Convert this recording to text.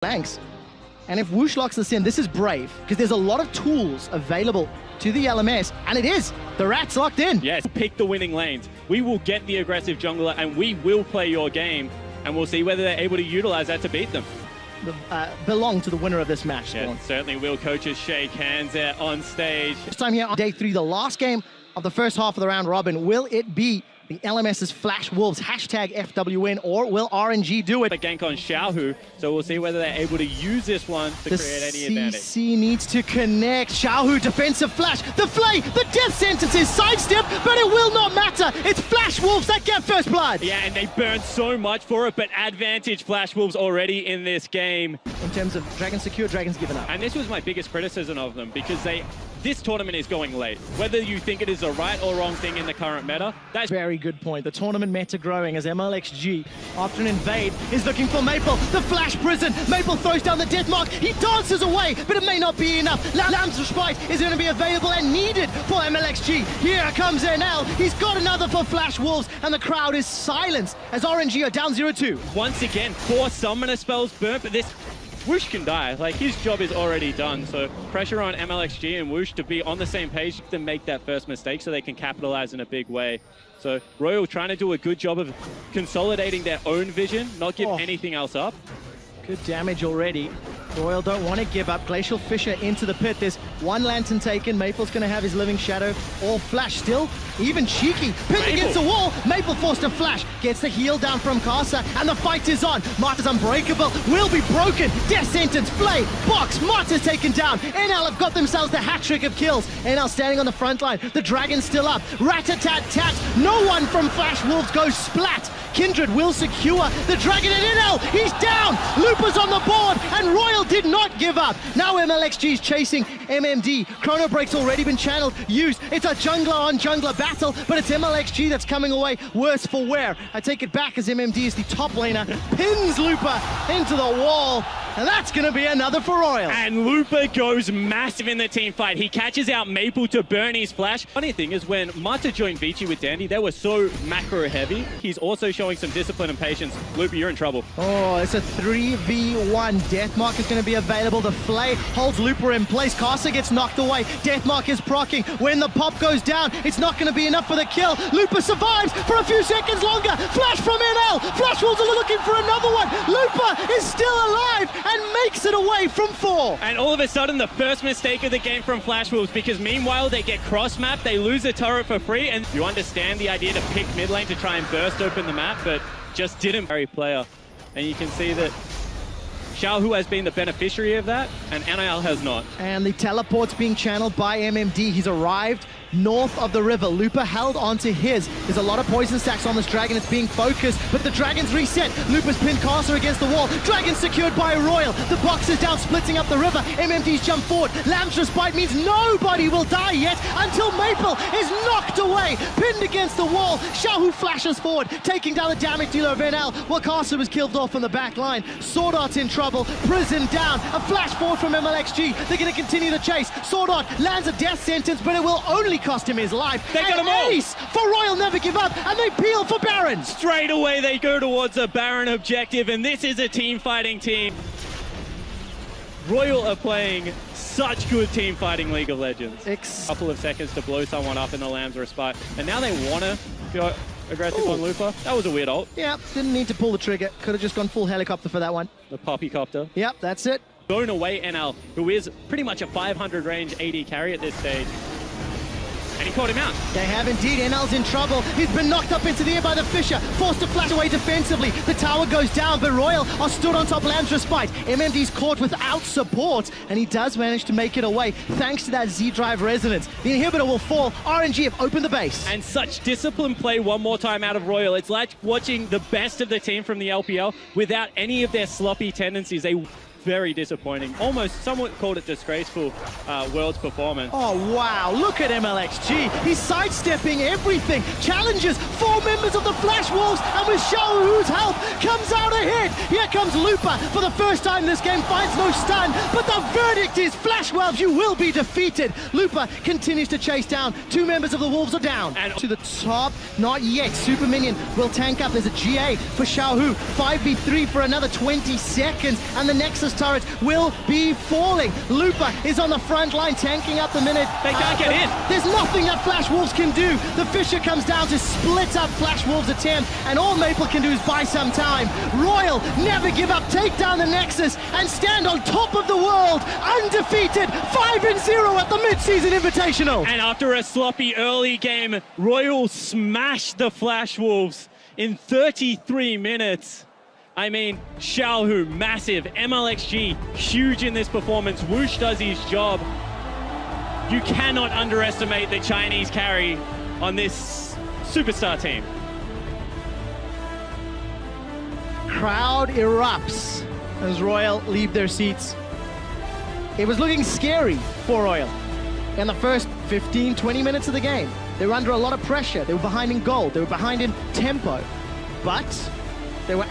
flanks. And if Wuxx locks this in, this is brave, because there's a lot of tools available to the LMS, and it is. The Rat's locked in. Yes, pick the winning lanes. We will get the aggressive jungler, and we will play your game, and we'll see whether they're able to utilize that to beat them. Belong to the winner of this match. Yeah, certainly will. Coaches shake hands there on stage. This time here on day 3, the last game of the first half of the round robin. Will it be the LMS's Flash Wolves, hashtag FWN, or will RNG do it? A gank on Xiaohu, so we'll see whether they're able to use this one to create any advantage. CC needs to connect. Xiaohu, defensive flash. The flay, the death sentence is sidestep, but it will not matter. It's Flash Wolves that get first blood. Yeah, and they burned so much for it, but advantage Flash Wolves already in this game. In terms of Dragon secure, Dragon's given up. And this was my biggest criticism of them, because this tournament is going late. Whether you think it is the right or wrong thing in the current meta, that's very good point. The tournament meta growing as Mlxg, after an invade, is looking for Maple. The flash prison. Maple throws down the death mark. He dances away, but it may not be enough. Lamb's Respite is going to be available and needed for Mlxg. Here comes NL. He's got another for Flash Wolves, and the crowd is silenced as RNG are down 0-2. Once again, 4 summoner spells burnt, but this Wuxx can die. Like, his job is already done. So pressure on Mlxg and Wuxx to be on the same page to make that first mistake so they can capitalize in a big way. So Royal trying to do a good job of consolidating their own vision, not give anything else up. Good damage already. Royal don't want to give up. Glacial Fissure into the pit. There's one lantern taken. Maple's going to have his Living Shadow. All flash still. Even cheeky. Pinned against the wall. Maple forced a flash. Gets the heal down from Karsa. And the fight is on. Martyr's unbreakable. Will be broken. Death sentence. Flay. Box. Martyr's taken down. NL have got themselves the hat trick of kills. NL standing on the front line. The Dragon's still up. Rat-a-tat-tat. No one from Flash Wolves goes splat. Kindred will secure the Dragon and NL. He's down. Looper's on the board. And Royal did not give up. Now Mlxg is chasing MMD. Chrono Break's already been channeled, used. It's a jungler on jungler battle, but it's Mlxg that's coming away worse for wear. I take it back as MMD is the top laner, pins Looper into the wall, and that's going to be another for Royal. And Looper goes massive in the team fight. He catches out Maple to burn his flash. Funny thing is, when Mata joined Vici with Dandy, they were so macro heavy. He's also showing some discipline and patience. Looper, you're in trouble. Oh, it's a 3v1. Deathmark is going to be available. The Flay holds Looper in place. Karsa gets knocked away. Deathmark is proccing. When the pop goes down, it's not going to be enough for the kill. Looper survives for a few seconds longer. Flash from NL. Flash Wolves are looking for another one. Looper is still alive and makes it away from 4. And all of a sudden, the first mistake of the game from Flash Wolves, because meanwhile, they get cross-mapped, they lose a turret for free, and you understand the idea to pick mid lane to try and burst open the map, but just didn't carry player. And you can see that Xiaohu has been the beneficiary of that, and NIL has not. And the teleport's being channeled by MMD. He's arrived north of the river. Looper held onto his. There's a lot of poison stacks on this Dragon. It's being focused, but the Dragon's reset. Looper's pinned Karsa against the wall. Dragon secured by Royal. The box is down, splitting up the river. MMD's jump forward. Lamb's Respite means nobody will die yet until Maple is knocked away. Pinned against the wall. Xiaohu flashes forward, taking down the damage dealer of NL. Well, Karsa was killed off on the back line. SwordArt's in trouble. Prison down. A flash forward from Mlxg. They're going to continue the chase. SwordArt lands a death sentence, but it will only cost him his life. They got him all. Ace for Royal never give up, and they peel for Baron. Straight away, they go towards a Baron objective, and this is a team fighting team. Royal are playing such good team fighting League of Legends. A couple of seconds to blow someone up in the Lamb's Respite, and now they want to go aggressive on Looper. That was a weird ult. Yeah, didn't need to pull the trigger. Could have just gone full helicopter for that one. The Poppycopter. Yep, that's it. Going away NL, who is pretty much a 500 range AD carry at this stage. And he caught him out. They have indeed. NL's in trouble. He's been knocked up into the air by the Fissure. Forced to flash away defensively. The tower goes down, but Royal are stood on top Lamb's Respite. MMD's caught without support, and he does manage to make it away thanks to that Z-Drive resonance. The inhibitor will fall. RNG have opened the base. And such disciplined play one more time out of Royal. It's like watching the best of the team from the LPL without any of their sloppy tendencies. They very disappointing. Almost, someone called it disgraceful World's performance. Oh, wow. Look at Mlxg. He's sidestepping everything. Challenges 4 members of the Flash Wolves, and with Xiaohu's help, comes out ahead. Here comes Looper. For the first time this game, finds no stun, but the verdict is Flash Wolves, you will be defeated. Looper continues to chase down. 2 members of the Wolves are down. And to the top, not yet. Super Minion will tank up. There's a GA for Xiaohu. 5v3 for another 20 seconds, and the Nexus Karsa's turrets will be falling. Looper is on the front line, tanking up the minute. They can't get in. There's nothing that Flash Wolves can do. The Fisher comes down to split up Flash Wolves' attempt, and all Maple can do is buy some time. Royal never give up, take down the Nexus, and stand on top of the world, undefeated, 5-0 at the mid-season Invitational. And after a sloppy early game, Royal smashed the Flash Wolves in 33 minutes. I mean, Xiaohu, massive. Mlxg, huge in this performance. Wuxx does his job. You cannot underestimate the Chinese carry on this superstar team. Crowd erupts as Royal leave their seats. It was looking scary for Royal in the first 15-20 minutes of the game. They were under a lot of pressure. They were behind in gold. They were behind in tempo. But